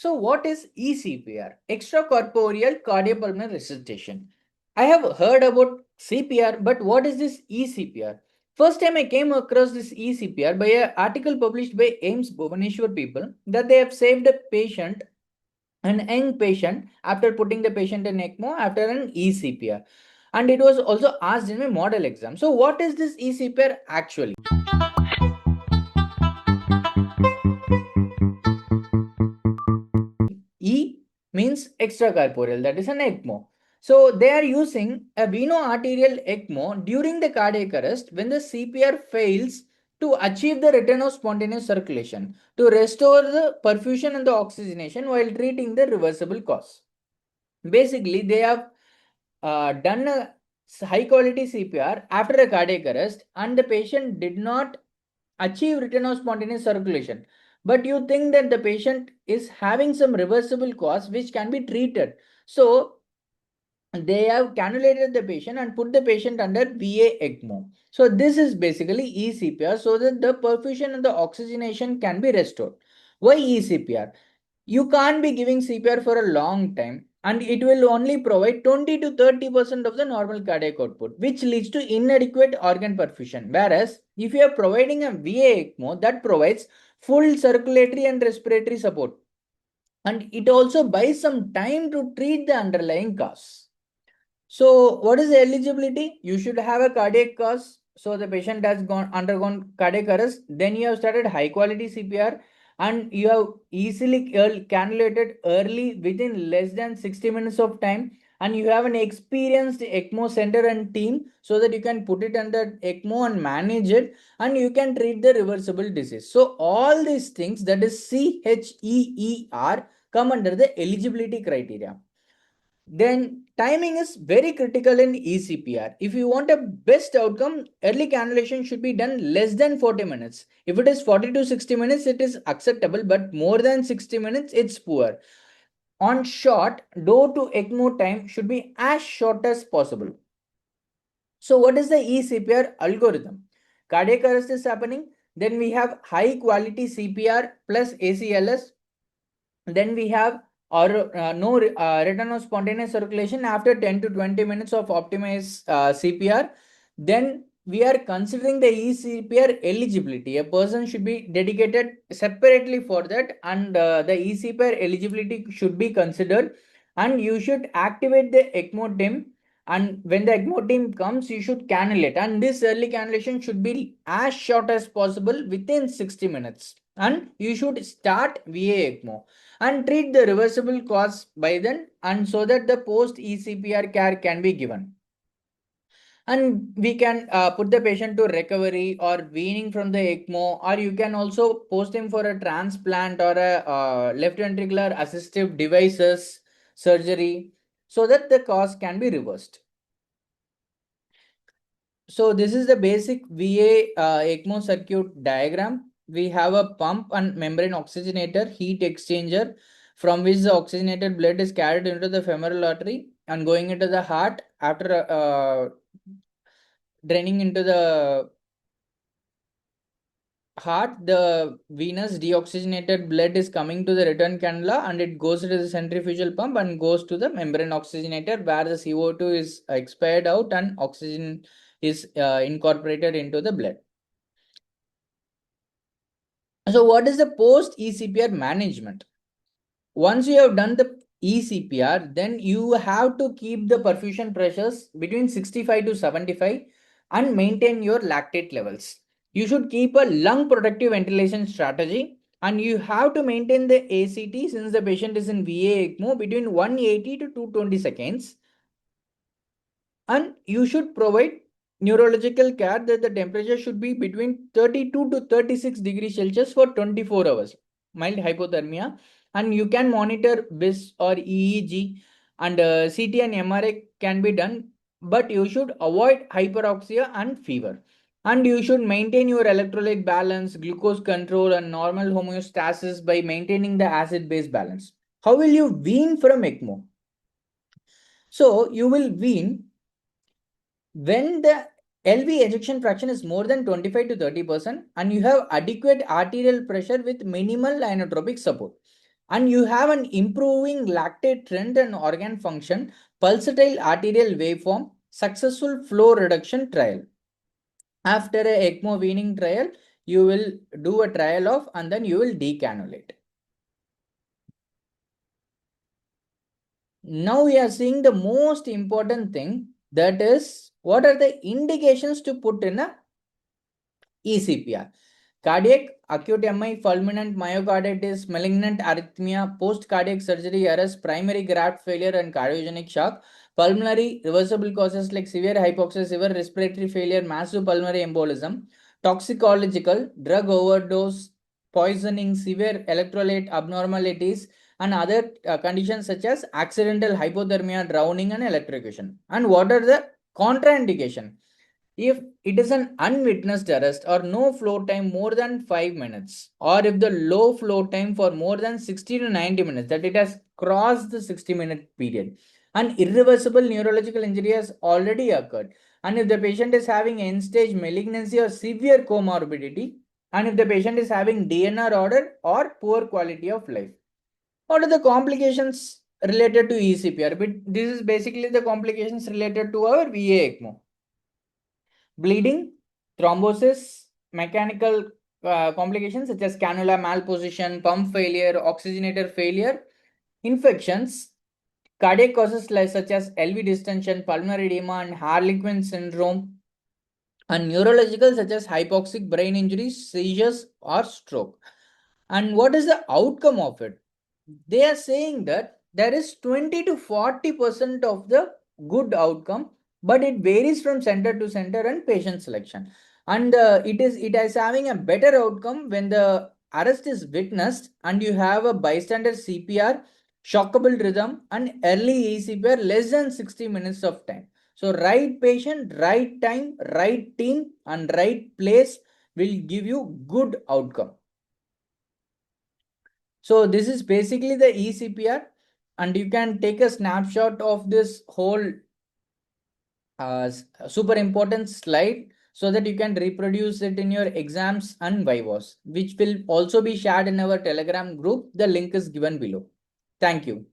So what is ECPR? Extracorporeal Cardiopulmonary Resuscitation. I have heard about CPR, but what is this ECPR? First time I came across this ECPR by an article published by AIMS Bhubaneswar people that they have saved a patient, an young patient, after putting the patient in ECMO after an ECPR. And it was also asked in my model exam. So what is this ECPR actually? E means extracorporeal, that is an ECMO. So they are using a Veno-Arterial ECMO during the cardiac arrest when the CPR fails to achieve the return of spontaneous circulation to restore the perfusion and the oxygenation while treating the reversible cause. Basically, they have done a high quality CPR after a cardiac arrest and the patient did not achieve return of spontaneous circulation, but you think that the patient is having some reversible cause which can be treated. So they have cannulated the patient and put the patient under VA-ECMO. So this is basically ECPR so that the perfusion and the oxygenation can be restored. Why ECPR? You can't be giving CPR for a long time and it will only provide 20 to 30% of the normal cardiac output, which leads to inadequate organ perfusion. Whereas if you are providing a VA ECMO, that provides full circulatory and respiratory support. And it also buys some time to treat the underlying cause. So what is the eligibility? You should have a cardiac cause. So the patient has undergone cardiac arrest. Then you have started high quality CPR and you have easily cannulated early within less than 60 minutes of time. And you have an experienced ECMO center and team so that you can put it under ECMO and manage it and you can treat the reversible disease. So all these things, that is CHEER, come under the eligibility criteria. Then timing is very critical in ECPR. If you want a best outcome, early cannulation should be done less than 40 minutes. If it is 40 to 60 minutes, it is acceptable, but more than 60 minutes, it's poor. On short, door to ECMO time should be as short as possible. So what is the ECPR algorithm? Cardiac arrest is happening. Then we have high quality CPR plus ACLS. Then we have no return of spontaneous circulation after 10 to 20 minutes of optimized CPR. Then we are considering the ECPR eligibility. A person should be dedicated separately for that and the ECPR eligibility should be considered and you should activate the ECMO team, and when the ECMO team comes you should cannulate, and this early cannulation should be as short as possible within 60 minutes, and you should start VA ECMO and treat the reversible cause by then, and so that the post ECPR care can be given. And we can put the patient to recovery or weaning from the ECMO, or you can also post him for a transplant or a left ventricular assistive devices surgery so that the cause can be reversed. So this is the basic VA ECMO circuit diagram. We have a pump and membrane oxygenator, heat exchanger, from which the oxygenated blood is carried into the femoral artery and going into the heart after draining into the heart. The venous deoxygenated blood is coming to the return cannula and it goes to the centrifugal pump and goes to the membrane oxygenator where the CO2 is expired out and oxygen is incorporated into the blood. So what is the post ECPR management? Once you have done the ECPR, then you have to keep the perfusion pressures between 65 to 75 and maintain your lactate levels. You should keep a lung protective ventilation strategy and you have to maintain the ACT since the patient is in VA ECMO between 180 to 220 seconds. And you should provide neurological care that the temperature should be between 32 to 36 degrees Celsius for 24 hours, mild hypothermia, and you can monitor BIS or EEG, and CT and MRI can be done, but you should avoid hyperoxia and fever. And you should maintain your electrolyte balance, glucose control, and normal homeostasis by maintaining the acid-base balance. How will you wean from ECMO? So you will wean when the LV ejection fraction is more than 25 to 30% and you have adequate arterial pressure with minimal inotropic support. and you have an improving lactate trend and organ function, pulsatile arterial waveform, successful flow reduction trial. After a ECMO weaning trial, you will do a trial of and then you will decannulate. Now we are seeing the most important thing, that is what are the indications to put in a ECPR. Cardiac, acute MI, fulminant myocarditis, malignant arrhythmia, post-cardiac surgery, arrest, primary graft failure and cardiogenic shock, pulmonary, reversible causes like severe hypoxia, severe respiratory failure, massive pulmonary embolism, toxicological, drug overdose, poisoning, severe electrolyte abnormalities, and other conditions such as accidental hypothermia, drowning, and electrocution. And what are the contraindication? If it is an unwitnessed arrest or no flow time more than 5 minutes, or if the low flow time for more than 60 to 90 minutes, that it has crossed the 60-minute period, and irreversible neurological injury has already occurred, and if the patient is having end-stage malignancy or severe comorbidity, and if the patient is having DNR order or poor quality of life. What are the complications related to ECPR? But this is basically the complications related to our VA-ECMO. Bleeding, thrombosis, mechanical complications such as cannula malposition, pump failure, oxygenator failure, infections, cardiac causes like such as LV distension, pulmonary edema, and Harlequin syndrome, and neurological such as hypoxic brain injuries, seizures, or stroke. And what is the outcome of it? They are saying that there is 20 to 40% of the good outcome, but it varies from center to center and patient selection. And it is having a better outcome when the arrest is witnessed and you have a bystander CPR, shockable rhythm, and early ECPR less than 60 minutes of time. So right patient, right time, right team, and right place will give you good outcome. So this is basically the ECPR, and you can take a snapshot of this whole super important slide so that you can reproduce it in your exams and vivos, which will also be shared in our Telegram group. The link is given below. Thank you.